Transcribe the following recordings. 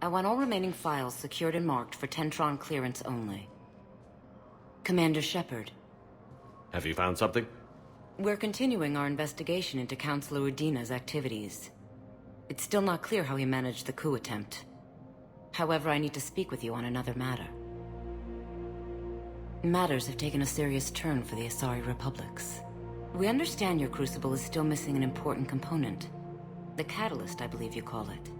want all remaining files secured and marked for Tentron clearance only. Commander Shepard. Have you found something? We're continuing our investigation into Councilor Udina's activities. It's still not clear how he managed the coup attempt. However, I need to speak with you on another matter. Matters have taken a serious turn for the Asari Republics. We understand your crucible is still missing an important component. The catalyst, I believe you call it.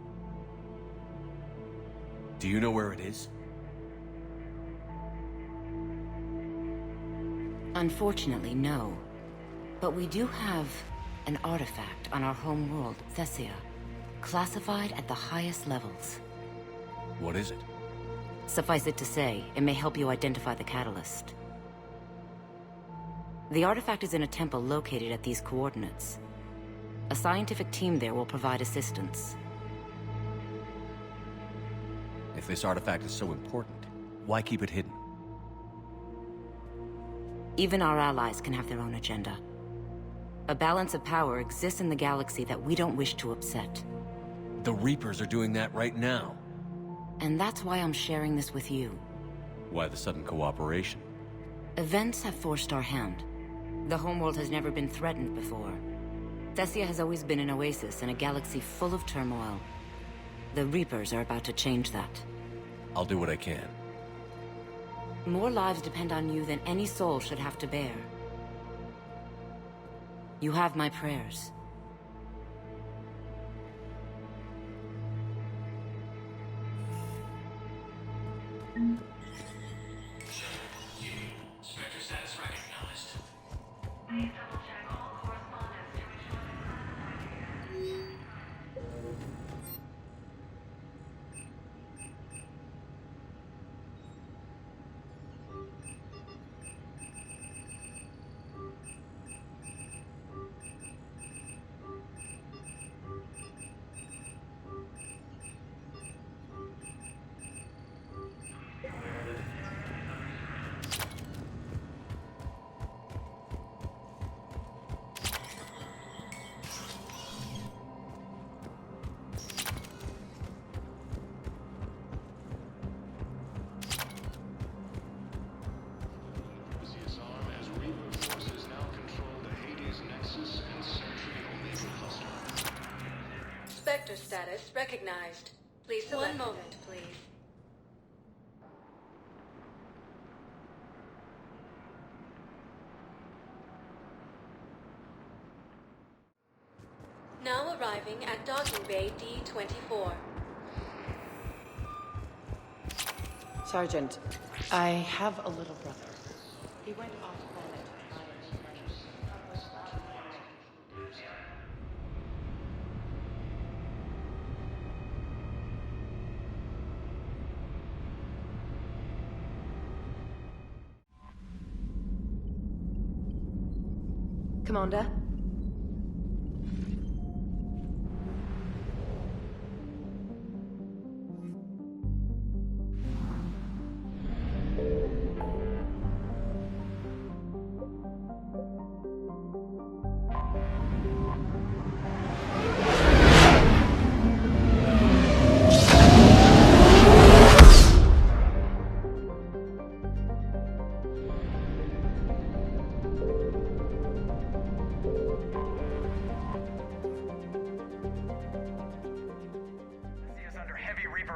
Do you know where it is? Unfortunately, no. But we do have an artifact on our home world, Thessia, classified at the highest levels. What is it? Suffice it to say, it may help you identify the catalyst. The artifact is in a temple located at these coordinates. A scientific team there will provide assistance. If this artifact is so important, why keep it hidden? Even our allies can have their own agenda. A balance of power exists in the galaxy that we don't wish to upset. The Reapers are doing that right now. And that's why I'm sharing this with you. Why the sudden cooperation? Events have forced our hand. The homeworld has never been threatened before. Thessia has always been an oasis in a galaxy full of turmoil. The Reapers are about to change that. I'll do what I can. More lives depend on you than any soul should have to bear. You have my prayers. Spectre status recognized. Please double check all correspondence to ensure Spectre status recognized. Please select. One moment, please. Now arriving at docking bay D-24. Sergeant, I have a little brother. He went off planet. Commander?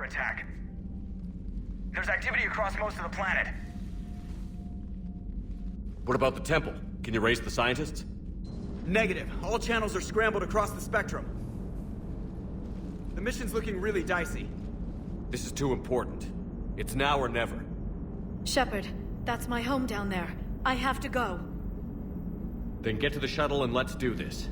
Attack. There's activity across most of the planet. What about the temple? Can you raise the scientists? Negative. All channels are scrambled across the spectrum. The mission's looking really dicey. This is too important. It's now or never. Shepard, that's my home down there. I have to go. Then get to the shuttle and let's do this.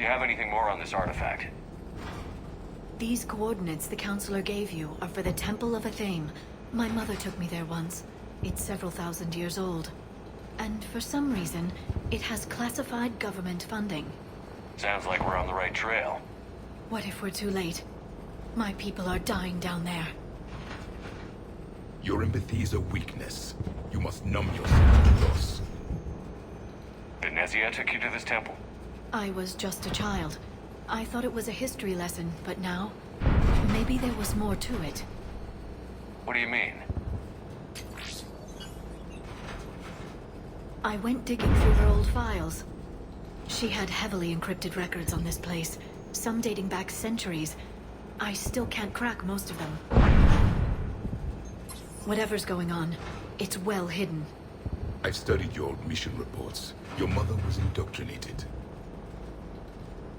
Do you have anything more on this artifact? These coordinates the Councilor gave you are for the Temple of Athame. My mother took me there once. It's several thousand years old. And for some reason, it has classified government funding. Sounds like we're on the right trail. What if we're too late? My people are dying down there. Your empathy is a weakness. You must numb yourself to loss. Thessia took you to this temple? I was just a child. I thought it was a history lesson, but now... maybe there was more to it. What do you mean? I went digging through her old files. She had heavily encrypted records on this place, some dating back centuries. I still can't crack most of them. Whatever's going on, it's well hidden. I've studied your old mission reports. Your mother was indoctrinated.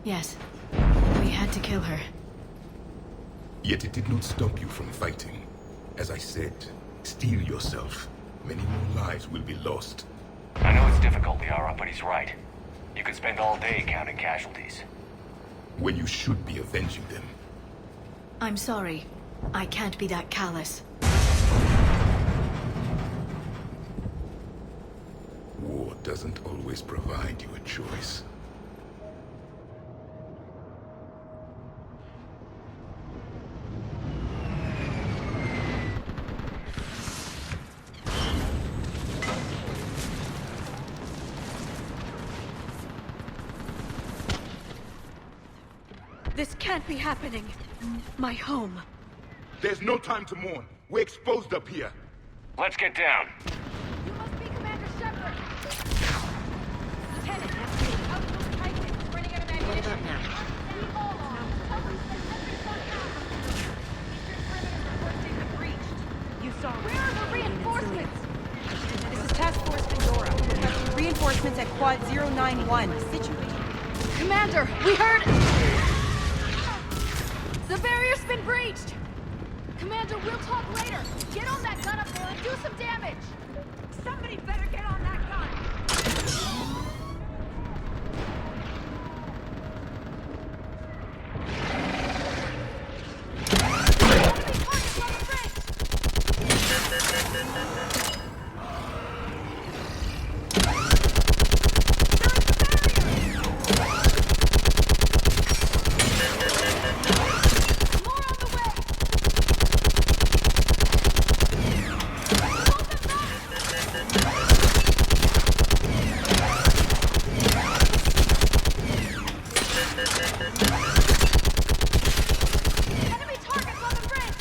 Yes. We had to kill her. Yet it did not stop you from fighting. As I said, steel yourself. Many more lives will be lost. I know it's difficult, Liara, but he's right. You could spend all day counting casualties. When you should be avenging them. I'm sorry. I can't be that callous. War doesn't always provide you a choice. This can't be happening. My home. There's no time to mourn. We're exposed up here. Let's get down. You must be Commander Shepard. Lieutenant, that's me. Outpost Titan. Running out of ammunition. What about now? You saw. Where are the reinforcements? This is Task Force Pandora. Requesting reinforcements at Quad 091. Situation. Commander, we heard... The barrier's been breached! Commander, we'll talk later. Get on that gun up there and do some damage! Somebody better get on that gun! Enemy targets on the bridge!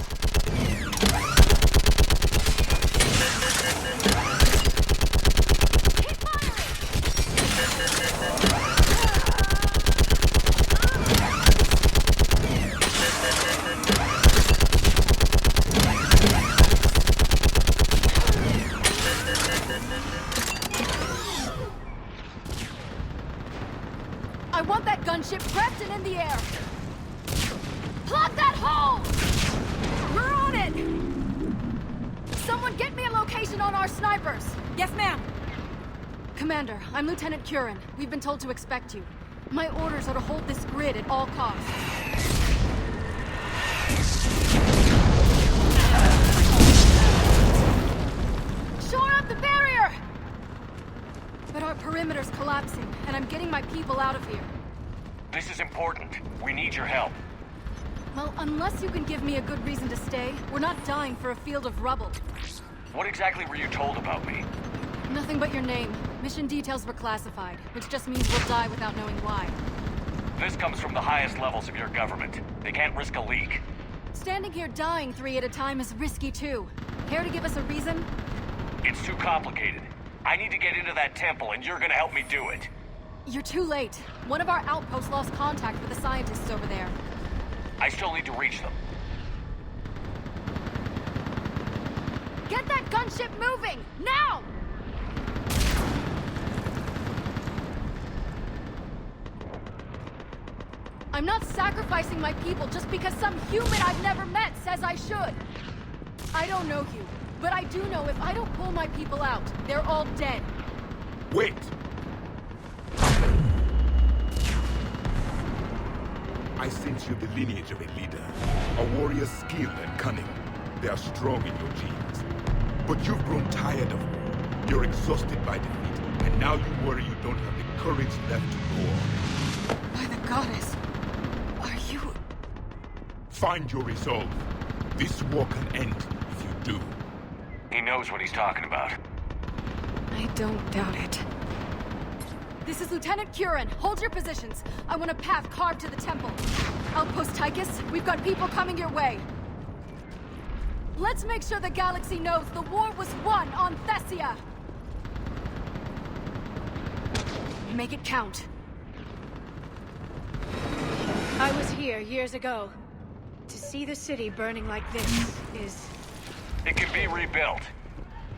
I want that gunship prepped and in the air! Plug that hole! We're on it! Someone get me a location on our snipers! Yes, ma'am! Commander, I'm Lieutenant Curran. We've been told to expect you. My orders are to hold this grid at all costs. Shore up the barrier! But our perimeter's collapsing, and I'm getting my people out of here. This is important. We need your help. Well, unless you can give me a good reason to stay, we're not dying for a field of rubble. What exactly were you told about me? Nothing but your name. Mission details were classified, which just means we'll die without knowing why. This comes from the highest levels of your government. They can't risk a leak. Standing here dying 3 at a time is risky too. Care to give us a reason? It's too complicated. I need to get into that temple, and you're gonna help me do it. You're too late. One of our outposts lost contact with the scientists over there. I still need to reach them. Get that gunship moving! Now! I'm not sacrificing my people just because some human I've never met says I should. I don't know you, but I do know if I don't pull my people out, they're all dead. Wait! I sense you're the lineage of a leader. A warrior's skill and cunning. They are strong in your genes. But you've grown tired of war. You're exhausted by defeat, and now you worry you don't have the courage left to go on. By the goddess, are you... Find your resolve. This war can end if you do. He knows what he's talking about. I don't doubt it. This is Lieutenant Curran. Hold your positions. I want a path carved to the temple. Outpost Tychus, we've got people coming your way. Let's make sure the galaxy knows the war was won on Thessia. Make it count. I was here years ago. To see the city burning like this is... It can be rebuilt.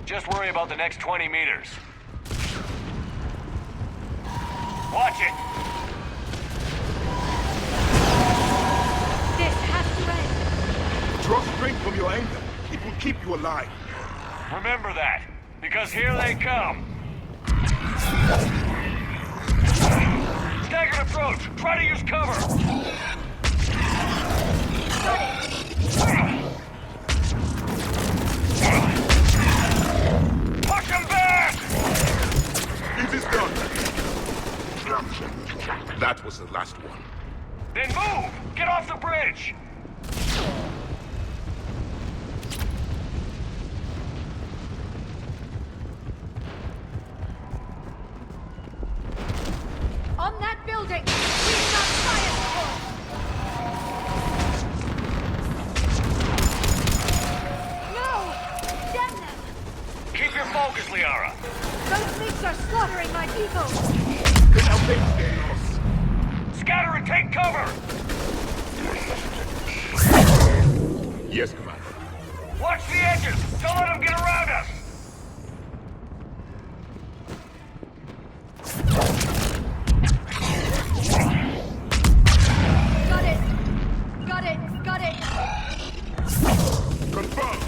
Just worry about the next 20 meters. Watch it! This has to end. Draw strength from your anger. It will keep you alive. Remember that, because here they come. Staggered approach! Try to use cover! Push him back! It is done. That was the last one. Then move! Get off the bridge! On that building! We got fire for! No! Damn them! Keep your focus, Liara! Those things are slaughtering my people! Then I'll make their loss. Scatter and take cover! Yes, Commander. Watch the edges! Don't let them get around us! Got it! Got it! Got it! Confirm.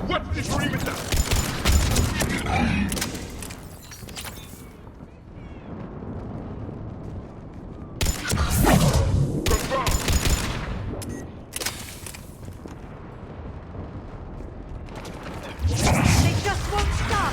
What's the perimeter? They just won't stop!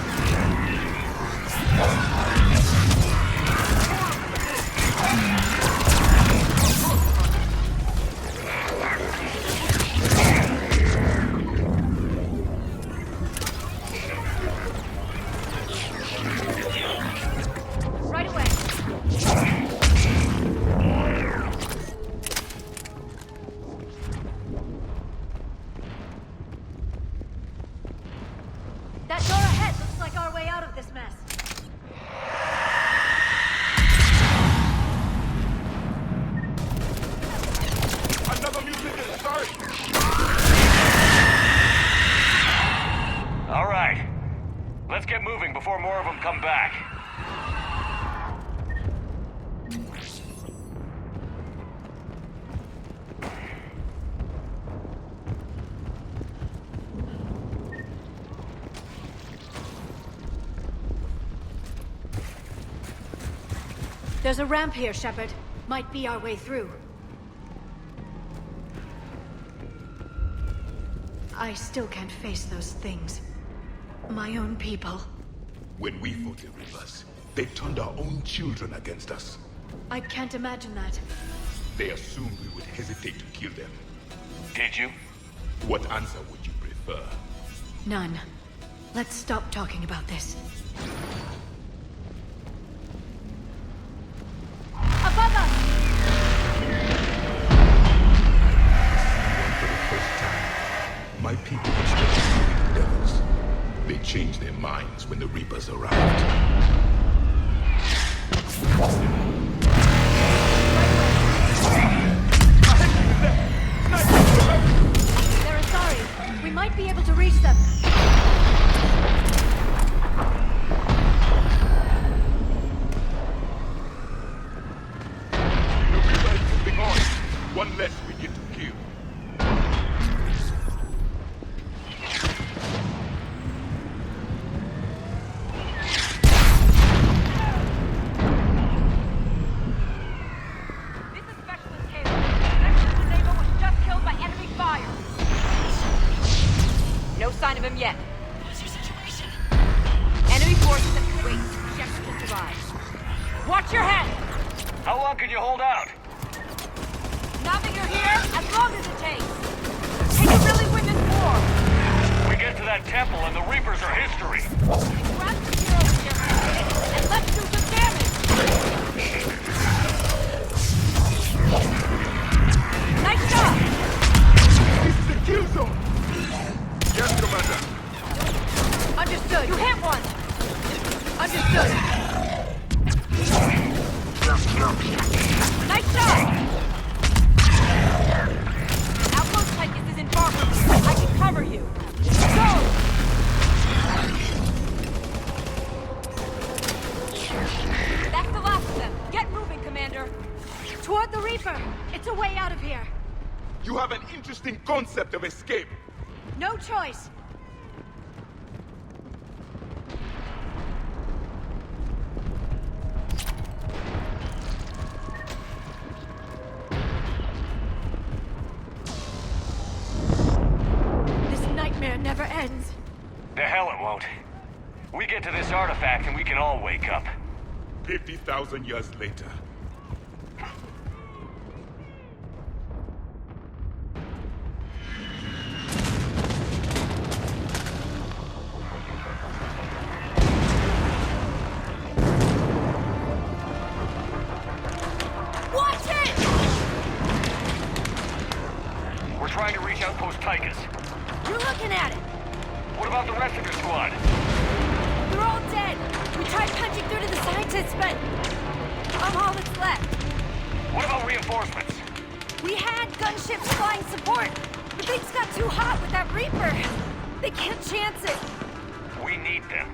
Right away! That door ahead looks like our way out of this mess. Another mutant Asari! All right. Let's get moving before more of them come back. There's a ramp here, Shepard. Might be our way through. I still can't face those things. My own people. When we fought the Reapers, they turned our own children against us. I can't imagine that. They assumed we would hesitate to kill them. Did you? What answer would you prefer? None. Let's stop talking about this. Above us! For the first time, my people were still the devils. They changed their minds when the Reapers arrived. They're Asari. We might be able to reach them. The Reaper is moving on. One less we get to kill. force that wait. Shepard just arrived. Watch your head! How long can you hold out? Now that you're here, as long as it takes. Can you really win this war? We get to that temple and the Reapers are history. Grab the hero with your hand, and let's do some damage! Nice job! This is the kill zone! Yes, Commander. Understood. You hit one! Understood. Nice shot! Outpost Tychus isn't far from here. I can cover you. Go! That's the last of them. Get moving, Commander. Toward the Reaper. It's a way out of here. You have an interesting concept of escape. No choice. This nightmare never ends. The hell it won't. We get to this artifact and we can all wake up. 50,000 years later. Watch it! We're trying to reach Outpost Tychus. You're looking at it. What about the rest of your squad? They're all dead. We tried punching through to the scientists, but I'm all that's left. What about reinforcements? We had gunships flying support, but things got too hot with that Reaper. They can't chance it. We need them.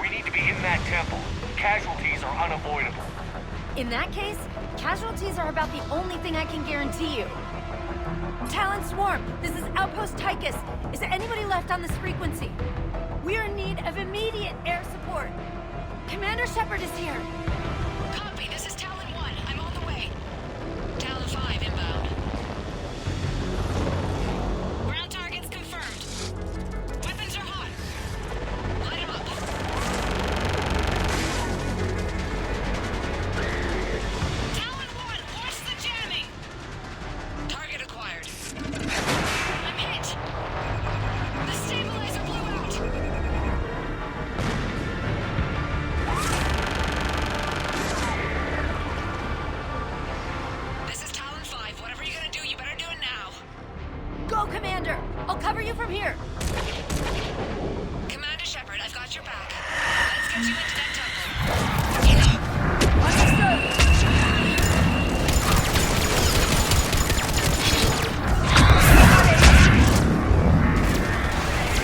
We need to be in that temple. Casualties are unavoidable. In that case, casualties are about the only thing I can guarantee you. Talon Swarm, this is Outpost Tychus. Is there anybody left on this frequency? We're in need of immediate air support. Commander Shepard is here. Copy, this is Talon 1. I'm on the way. Talon 5 inbound. Ground targets confirmed. Weapons are hot. Light 'em up. Talon 1, watch the jamming! Target acquired. I'm hit! The stabilizer blew out! This is Talon 5. Whatever you're gonna do, you better do it now. Go, Commander! I'll cover you from here. Commander Shepard, I've got your back. Let's get you into that temple. Understood!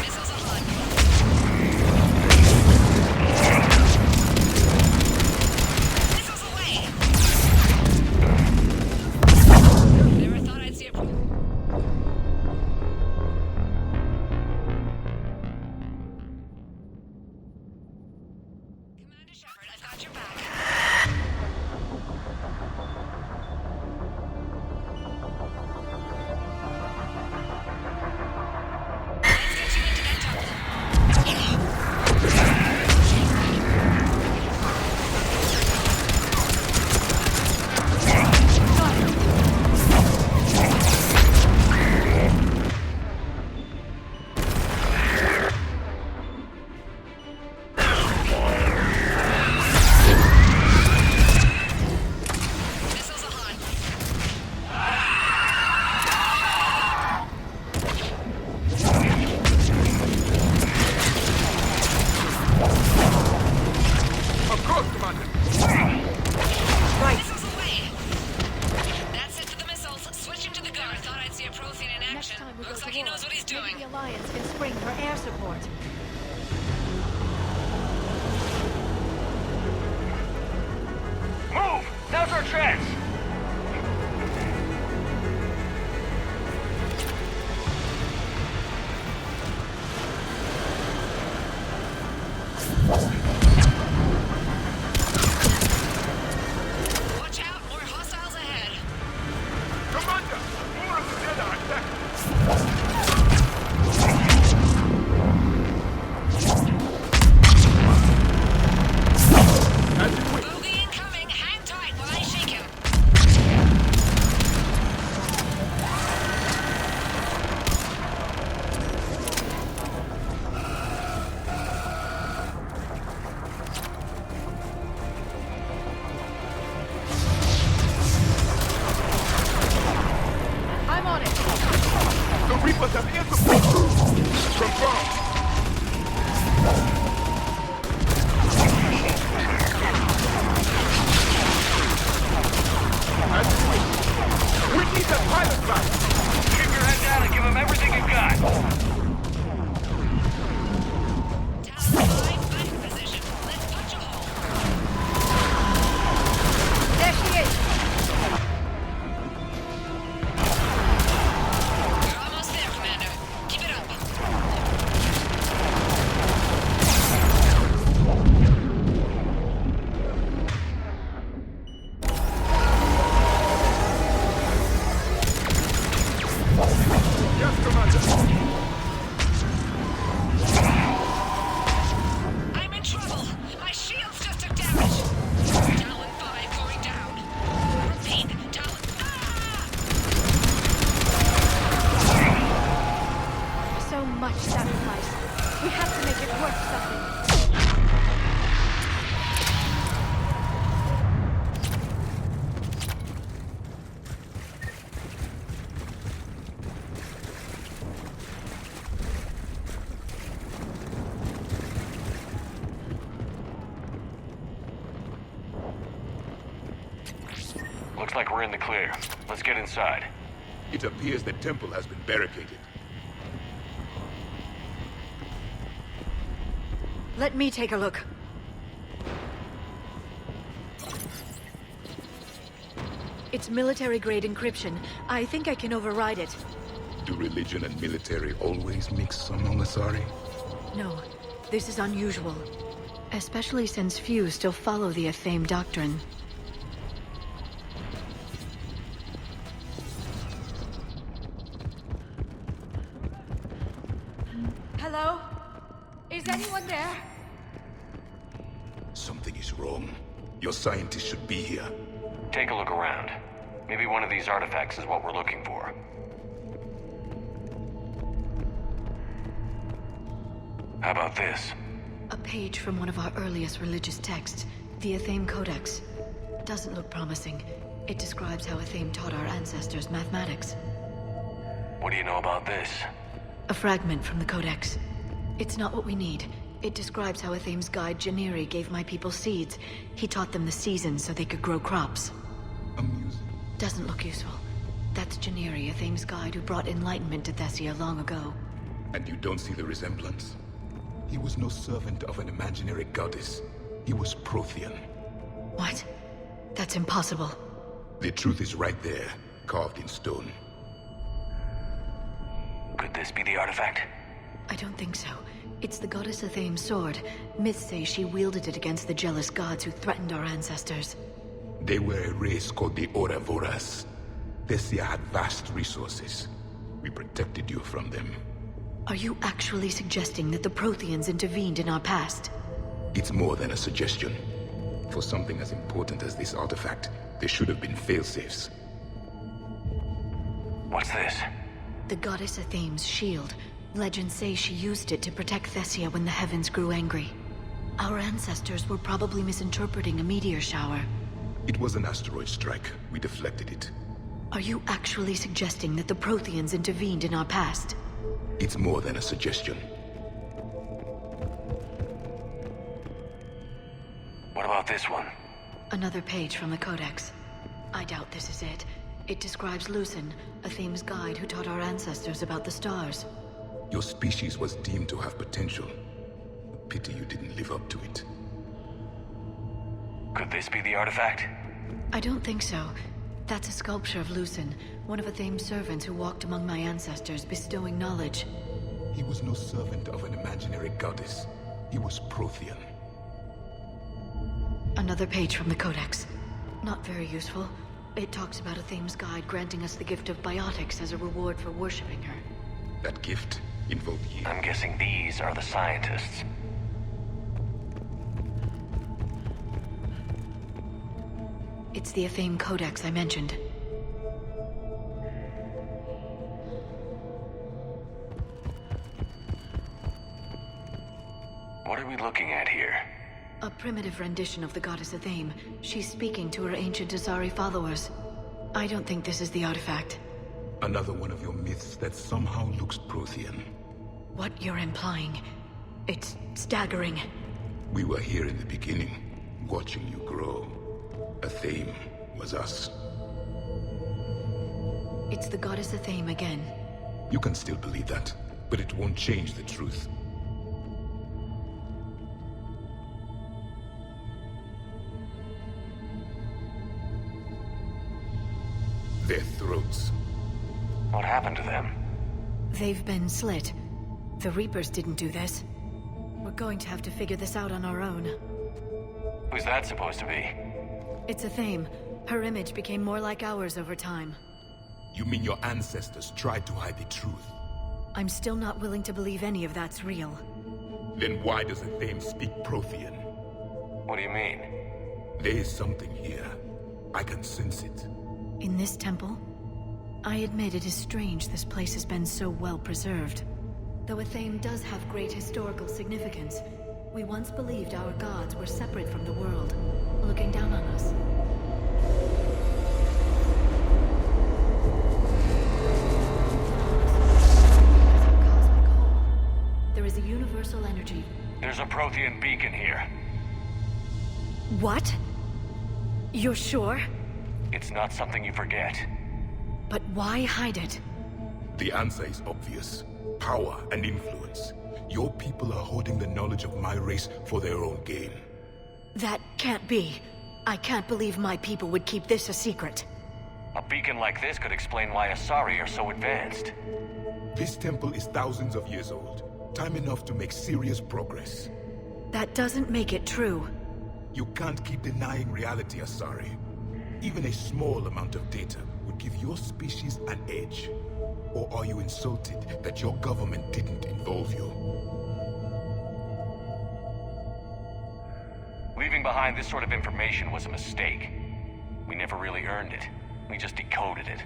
Missiles on. Missiles away. Never thought I'd see a... Commander Shepard, I've got your back. Let's get you into that temple. Missiles are hot. Of course, Commander. Missiles away. That's it for the missiles. Switching to the gun. I thought I'd see a Prothean in Next action. time we Looks go like to he war, knows what he's maybe doing. the Alliance can spring for air support. Move! Now's our chance! Watch out, more hostiles ahead. Commander! More of the dead are attacking! like we're in the clear. Let's get inside. It appears the temple has been barricaded. Let me take a look. It's military-grade encryption. I think I can override it. Do religion and military always mix among Asari? No, this is unusual. Especially since few still follow the Athame doctrine. Hello? Is anyone there? Something is wrong. Your scientists should be here. Take a look around. Maybe one of these artifacts is what we're looking for. How about this? A page from one of our earliest religious texts, the Athame Codex. Doesn't look promising. It describes how Athame taught our ancestors mathematics. What do you know about this? A fragment from the Codex. It's not what we need. It describes how Athame's guide Janiri gave my people seeds. He taught them the seasons so they could grow crops. Amusing. Doesn't look useful. That's Janiri, Athame's guide who brought enlightenment to Thessia long ago. And you don't see the resemblance? He was no servant of an imaginary goddess. He was Prothean. What? That's impossible. The truth is right there, carved in stone. Could this be the artifact? I don't think so. It's the goddess Athame's sword. Myths say she wielded it against the jealous gods who threatened our ancestors. They were a race called the Oravoras. Thessia had vast resources. We protected you from them. Are you actually suggesting that the Protheans intervened in our past? It's more than a suggestion. For something as important as this artifact, there should have been failsafes. What's this? The goddess Athame's shield. Legends say she used it to protect Thessia when the heavens grew angry. Our ancestors were probably misinterpreting a meteor shower. It was an asteroid strike. We deflected it. Are you actually suggesting that the Protheans intervened in our past? It's more than a suggestion. What about this one? Another page from the Codex. I doubt this is it. It describes Lucen, Athame's guide who taught our ancestors about the stars. Your species was deemed to have potential. Pity you didn't live up to it. Could this be the artifact? I don't think so. That's a sculpture of Lucen, one of Athame's servants who walked among my ancestors, bestowing knowledge. He was no servant of an imaginary goddess. He was Prothean. Another page from the Codex. Not very useful. It talks about Athame's guide granting us the gift of biotics as a reward for worshipping her. That gift invoked ye. I'm guessing these are the scientists. It's the Athame Codex I mentioned. What are we looking at here? A primitive rendition of the goddess Athame. She's speaking to her ancient Asari followers. I don't think this is the artifact. Another one of your myths that somehow looks Prothean. What you're implying, it's staggering. We were here in the beginning, watching you grow. Athame was us. It's the goddess Athame again. You can still believe that, but it won't change the truth. Their throats. What happened to them? They've been slit. The Reapers didn't do this. We're going to have to figure this out on our own. Who's that supposed to be? It's Athame. Her image became more like ours over time. You mean your ancestors tried to hide the truth? I'm still not willing to believe any of that's real. Then why does Athame speak Prothean? What do you mean? There is something here. I can sense it. In this temple? I admit it is strange this place has been so well preserved. Though Athame does have great historical significance, we once believed our gods were separate from the world, looking down on us. There is a universal energy. There's a Prothean beacon here. What? You're sure? It's not something you forget. But why hide it? The answer is obvious. Power and influence. Your people are hoarding the knowledge of my race for their own gain. That can't be. I can't believe my people would keep this a secret. A beacon like this could explain why Asari are so advanced. This temple is thousands of years old. Time enough to make serious progress. That doesn't make it true. You can't keep denying reality, Asari. Even a small amount of data would give your species an edge. Or are you insulted that your government didn't involve you? Leaving behind this sort of information was a mistake. We never really earned it. We just decoded it.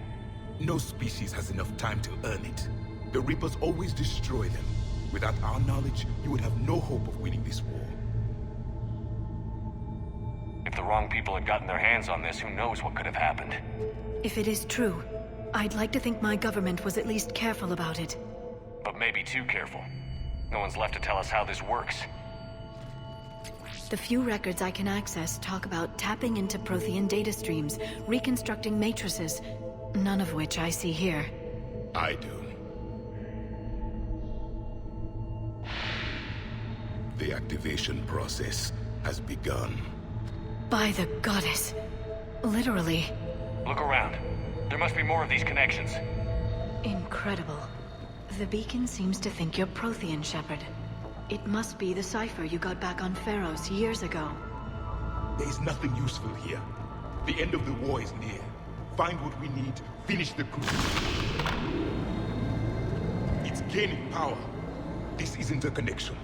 No species has enough time to earn it. The Reapers always destroy them. Without our knowledge, you would have no hope of winning this war. If the wrong people had gotten their hands on this, who knows what could have happened. If it is true, I'd like to think my government was at least careful about it. But maybe too careful. No one's left to tell us how this works. The few records I can access talk about tapping into Prothean data streams, reconstructing matrices, none of which I see here. I do. The activation process has begun. By the goddess. Literally. Look around. There must be more of these connections. Incredible. The beacon seems to think you're Prothean, Shepard. It must be the cipher you got back on Pharaohs years ago. There is nothing useful here. The end of the war is near. Find what we need, finish the crucible. It's gaining power. This isn't a connection.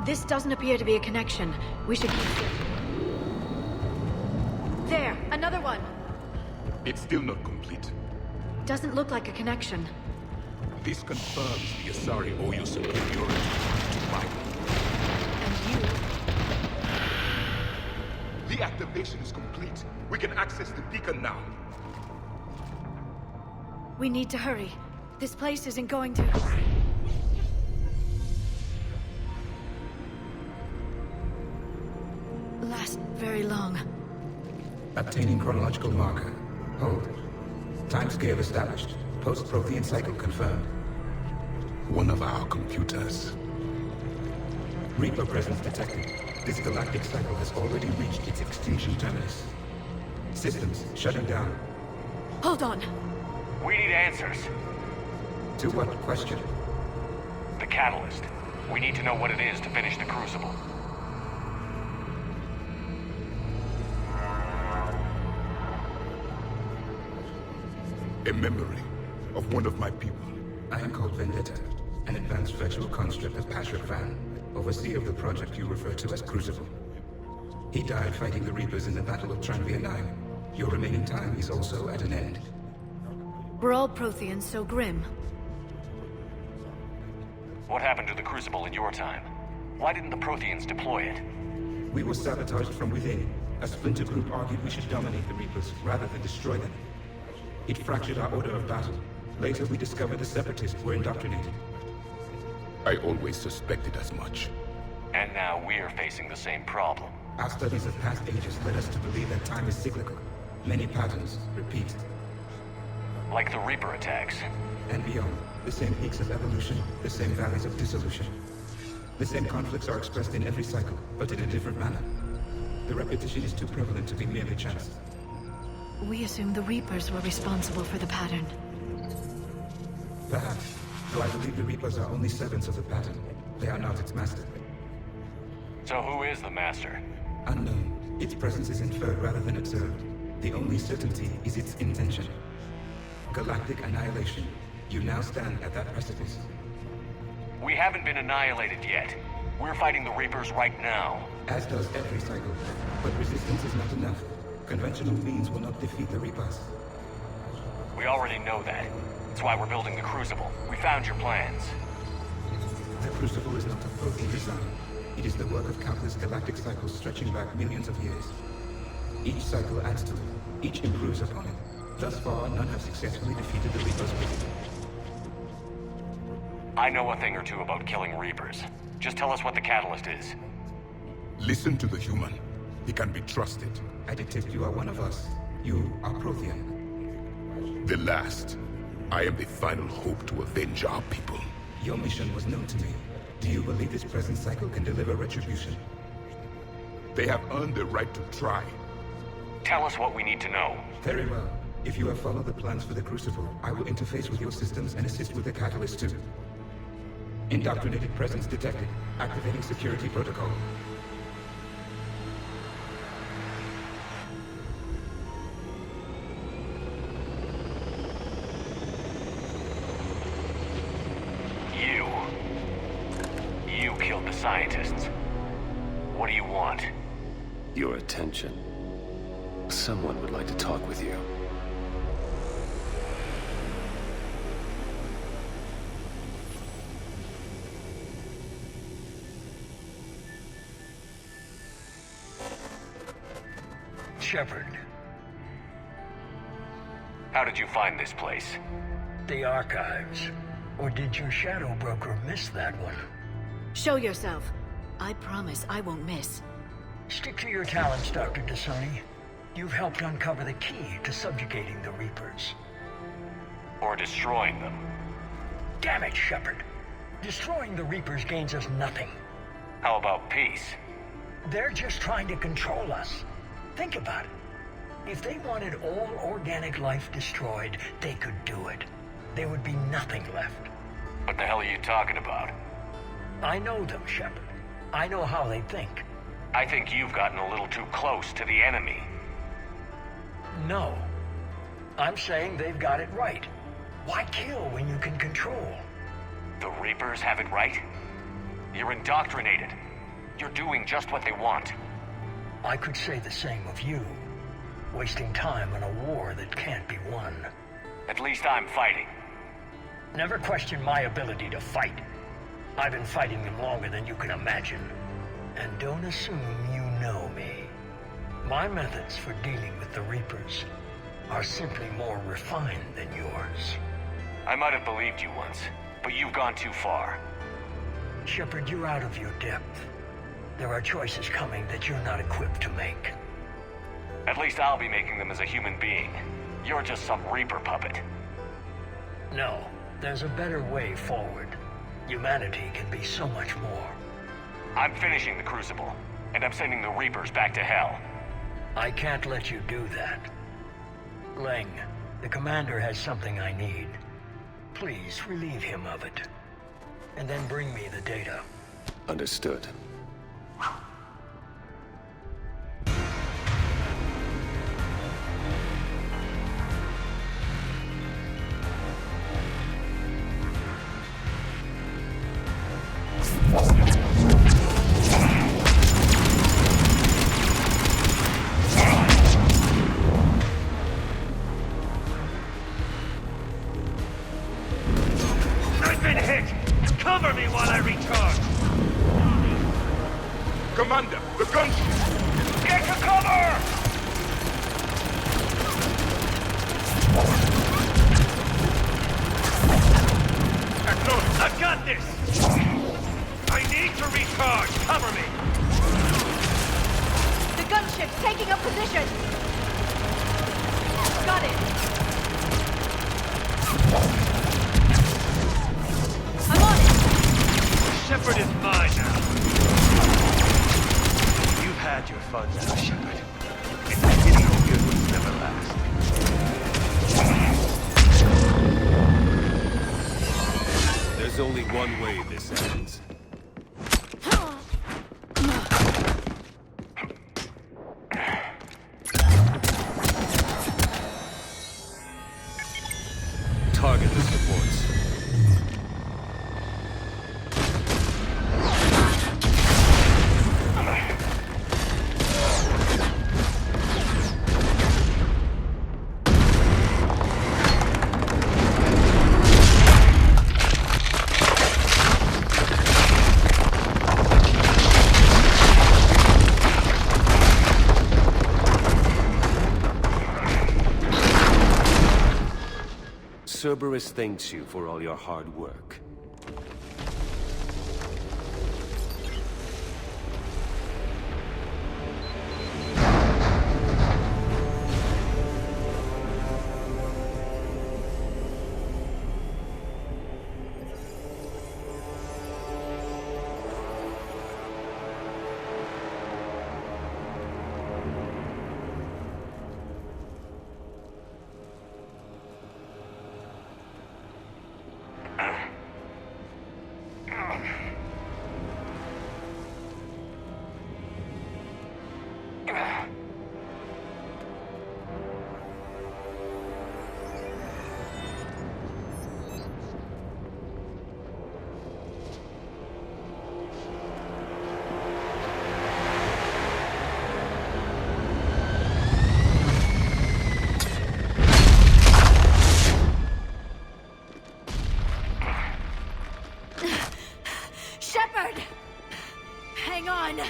This doesn't appear to be a connection. We should keep it. There, another one. It's still not complete. Doesn't look like a connection. This confirms the Asari owe your superiority to mine. And you? The activation is complete. We can access the beacon now. We need to hurry. This place isn't going to... last very long. Obtaining chronological marker. Hold. Timescale established. Post-Prothean cycle confirmed. One of our computers. Reaper presence detected. This galactic cycle has already reached its extinction terminus. Systems shutting down. Hold on. We need answers. To what question? The catalyst. We need to know what it is to finish the crucible. A memory of one of my people. I am called Vendetta, an advanced virtual construct of Patrick Van, overseer of the project you refer to as Crucible. He died fighting the Reapers in the Battle of Tranvia 9. Your remaining time is also at an end. We're all Protheans so grim. What happened to the crucible in your time? Why didn't the Protheans deploy it? We were sabotaged from within. A splinter group argued we should dominate the Reapers rather than destroy them. It fractured our order of battle. Later, we discovered the Separatists were indoctrinated. I always suspected as much. And now we're facing the same problem. Our studies of past ages led us to believe that time is cyclical. Many patterns repeat. Like the Reaper attacks. And beyond, the same peaks of evolution, the same valleys of dissolution. The same conflicts are expressed in every cycle, but in a different manner. The repetition is too prevalent to be merely chance. We assume the Reapers were responsible for the pattern. Perhaps, though I believe the Reapers are only servants of the pattern. They are not its master. So who is the master? Unknown. Its presence is inferred rather than observed. The only certainty is its intention. Galactic annihilation. You now stand at that precipice. We haven't been annihilated yet. We're fighting the Reapers right now. As does every cycle. But resistance is not enough. Conventional means will not defeat the Reapers. We already know that. That's why we're building the Crucible. We found your plans. The Crucible is not a Prothean design. It is the work of countless galactic cycles stretching back millions of years. Each cycle adds to it. Each improves upon it. Thus far, none have successfully defeated the Reapers with it. I know a thing or two about killing Reapers. Just tell us what the catalyst is. Listen to the human. He can be trusted. I detect you are one of us. You are Prothean. The last. I am the final hope to avenge our people. Your mission was known to me. Do you believe this present cycle can deliver retribution? They have earned the right to try. Tell us what we need to know. Very well. If you have followed the plans for the Crucible, I will interface with your systems and assist with the catalyst too. Indoctrinated presence detected. Activating security protocol. You killed the scientists. What do you want? Your attention. Someone would like to talk with you. Shepard. How did you find this place? The archives. Or did your shadow broker miss that one? Show yourself. I promise I won't miss. Stick to your talents, Dr. Dasani. You've helped uncover the key to subjugating the Reapers. Or destroying them. Damn it, Shepard. Destroying the Reapers gains us nothing. How about peace? They're just trying to control us. Think about it. If they wanted all organic life destroyed, they could do it. There would be nothing left. What the hell are you talking about? I know them, Shepard. I know how they think. I think you've gotten a little too close to the enemy. No. I'm saying they've got it right. Why kill when you can control? The Reapers have it right? You're indoctrinated. You're doing just what they want. I could say the same of you. Wasting time on a war that can't be won. At least I'm fighting. Never question my ability to fight. I've been fighting them longer than you can imagine. And don't assume you know me. My methods for dealing with the Reapers are simply more refined than yours. I might have believed you once, but you've gone too far. Shepard, you're out of your depth. There are choices coming that you're not equipped to make. At least I'll be making them as a human being. You're just some Reaper puppet. No, there's a better way forward. Humanity can be so much more. I'm finishing the Crucible, and I'm sending the Reapers back to hell. I can't let you do that. Leng, the commander has something I need. Please relieve him of it. And then bring me the data. Understood. I've been hit! Cover me while I recharge! Commander, the gunship! Get to cover! Acknowledge! I've got this! I need to recharge! Cover me! The gunship's taking up position! Got it! I'm on it! Shepard is mine now. You've had your fun now, Shepard. It's beginning of good will never last. There's only one way this ends. Target the supports. Cerberus thanks you for all your hard work. going on?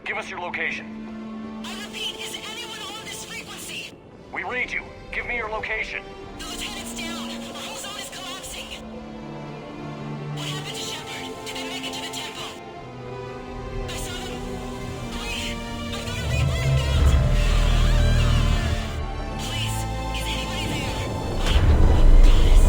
Give us your location. I repeat, is anyone on this frequency? We read you. Give me your location. The lieutenant's down. Our whole zone is collapsing. What happened to Shepard? Did they make it to the temple? I saw them. Wait, I've got a Reaper inbound. Please, is anybody there? Goddess,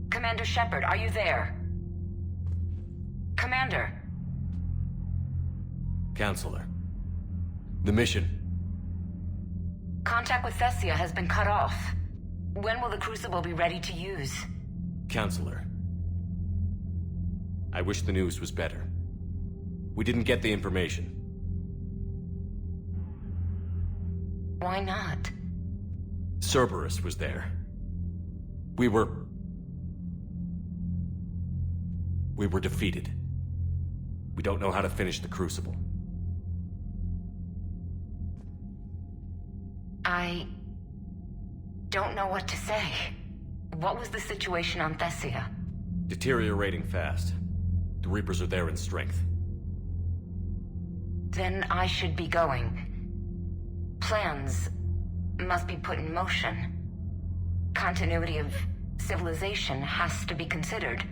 Commander Shepard, are you there? Commander! Councilor. The mission. Contact with Thessia has been cut off. When will the Crucible be ready to use? Councilor. I wish the news was better. We didn't get the information. Why not? Cerberus was there. We were defeated. We don't know how to finish the Crucible. I don't know what to say. What was the situation on Thessia? Deteriorating fast. The Reapers are there in strength. Then I should be going. Plans must be put in motion. Continuity of civilization has to be considered.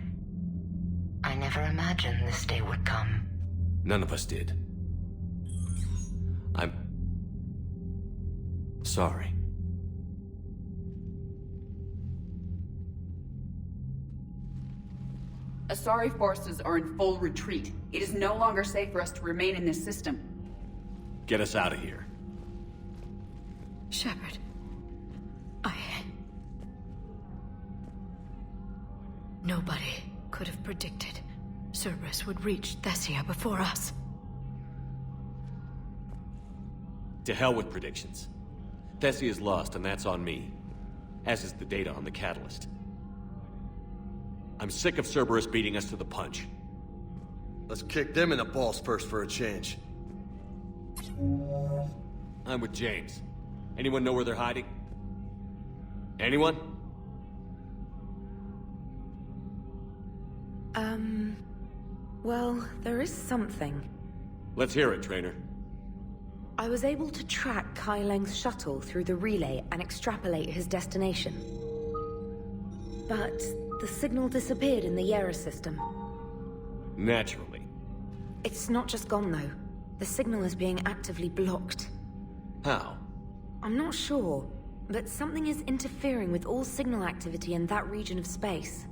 I never imagined this day would come. None of us did. I'm sorry. Asari forces are in full retreat. It is no longer safe for us to remain in this system. Get us out of here. Shepard. Nobody could have predicted Cerberus would reach Thessia before us. To hell with predictions. Thessia is lost, and that's on me. As is the data on the catalyst. I'm sick of Cerberus beating us to the punch. Let's kick them in the balls first for a change. I'm with James. Anyone know where they're hiding? Anyone? Well, there is something. Let's hear it, Trainer. I was able to track Kai Leng's shuttle through the relay and extrapolate his destination. But the signal disappeared in the Yera system. Naturally. It's not just gone, though. The signal is being actively blocked. How? I'm not sure, but something is interfering with all signal activity in that region of space.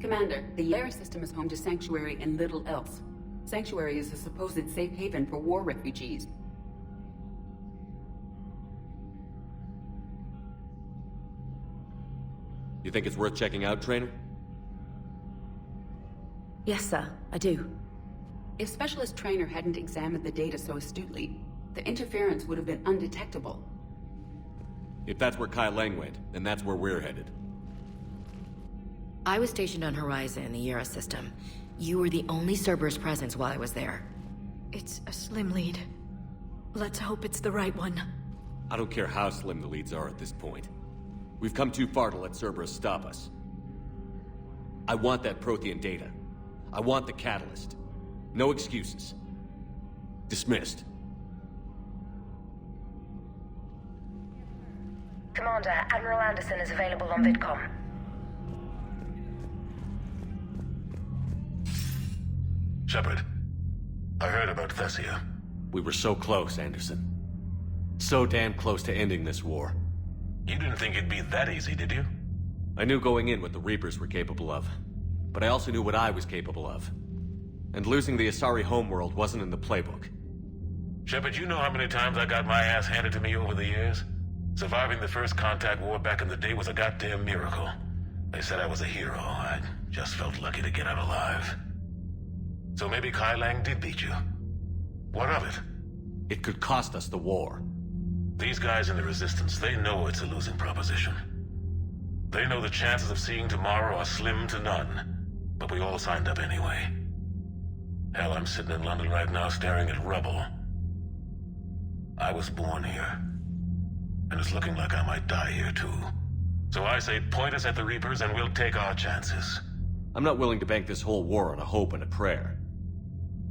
Commander, the Yera system is home to Sanctuary and little else. Sanctuary is a supposed safe haven for war refugees. You think it's worth checking out, Trainer? Yes, sir, I do. If Specialist Trainer hadn't examined the data so astutely, the interference would have been undetectable. If that's where Kai Leng went, then that's where we're headed. I was stationed on Horizon in the Yera system. You were the only Cerberus presence while I was there. It's a slim lead. Let's hope it's the right one. I don't care how slim the leads are at this point. We've come too far to let Cerberus stop us. I want that Prothean data. I want the catalyst. No excuses. Dismissed. Commander, Admiral Anderson is available on VidCom. Shepard, I heard about Thessia. We were so close, Anderson. So damn close to ending this war. You didn't think it'd be that easy, did you? I knew going in what the Reapers were capable of, but I also knew what I was capable of. And losing the Asari homeworld wasn't in the playbook. Shepard, you know how many times I got my ass handed to me over the years? Surviving the first contact war back in the day was a goddamn miracle. They said I was a hero. I just felt lucky to get out alive. So maybe Kai Lang did beat you. What of it? It could cost us the war. These guys in the Resistance, they know it's a losing proposition. They know the chances of seeing tomorrow are slim to none. But we all signed up anyway. Hell, I'm sitting in London right now staring at rubble. I was born here. And it's looking like I might die here too. So I say point us at the Reapers and we'll take our chances. I'm not willing to bank this whole war on a hope and a prayer.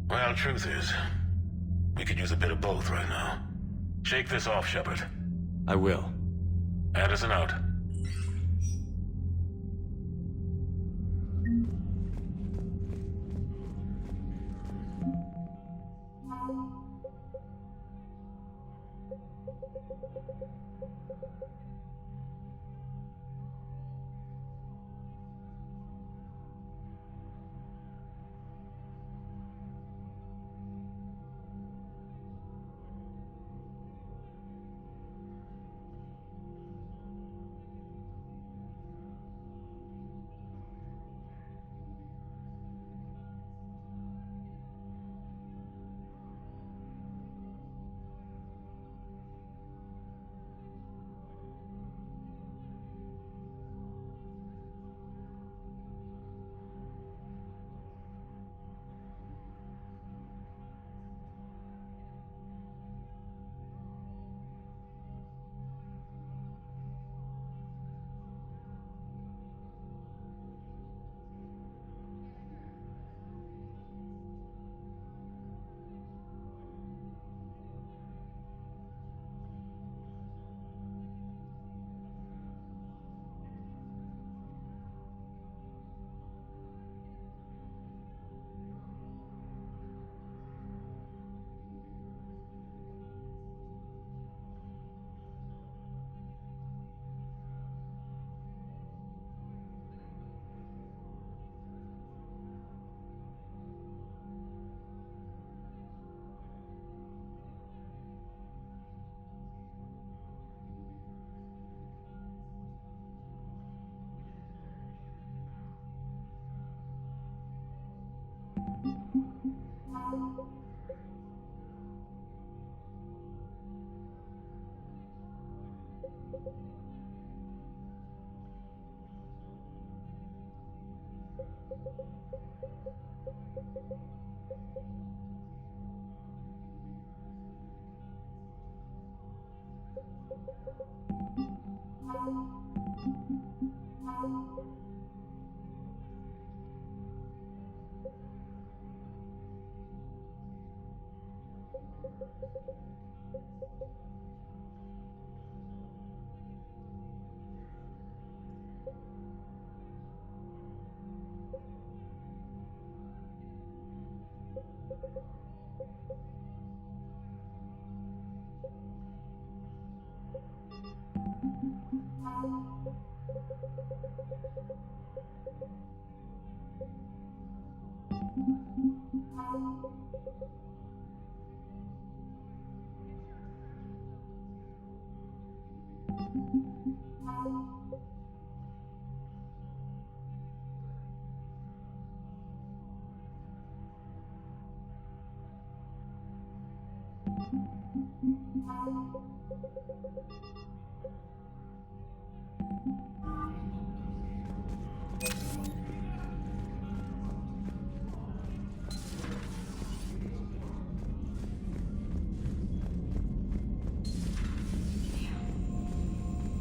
Well, truth is, we could use a bit of both right now. Shake this off, Shepard. I will. Anderson out.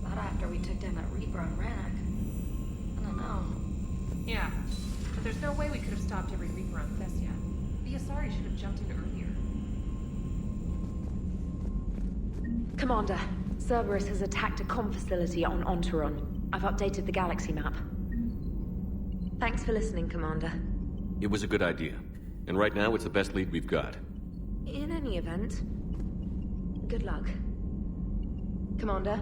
Not after we took down that Reaper on Rannoch. I don't know. Yeah, but there's no way we could have stopped every Reaper on Thessia. The Asari should have jumped in earlier. Commander, Cerberus has attacked a comm facility on Ontaron. I've updated the galaxy map. Thanks for listening, Commander. It was a good idea. And right now, it's the best lead we've got. In any event, good luck. Commander?